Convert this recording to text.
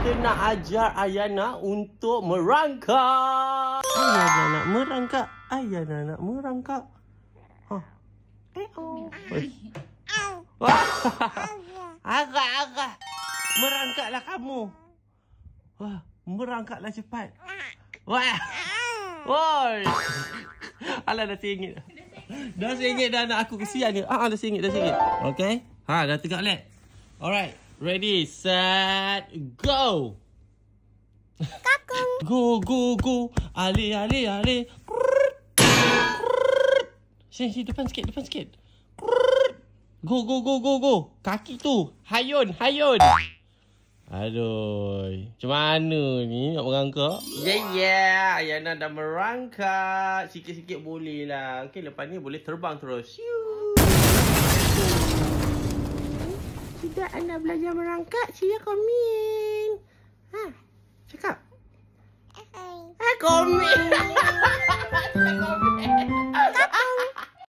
kita nak ajar Ayana untuk merangkak. Ayana nak merangkak. Ayana nak merangkak. Wah. Agak. Merangkaklah kamu. Wah, merangkaklah cepat. Wah. Woi. Alah dah sengit. Dah sengit dah anak aku, kesian dia. Dah sengit. Okey. Dah tegak lek. Alright. Ready, set, go. Kakung. Go. Ali. Sini depan sikit. Go. Kaki tu. Hayun. Aduh. Macam mana ni nak merangkak? Yeah. Ayana dah merangkak. Sikit-sikit boleh lah. Okay, lepas ni boleh terbang terus. Sudah anda belajar merangkak, saya komen. Cakap. Komen.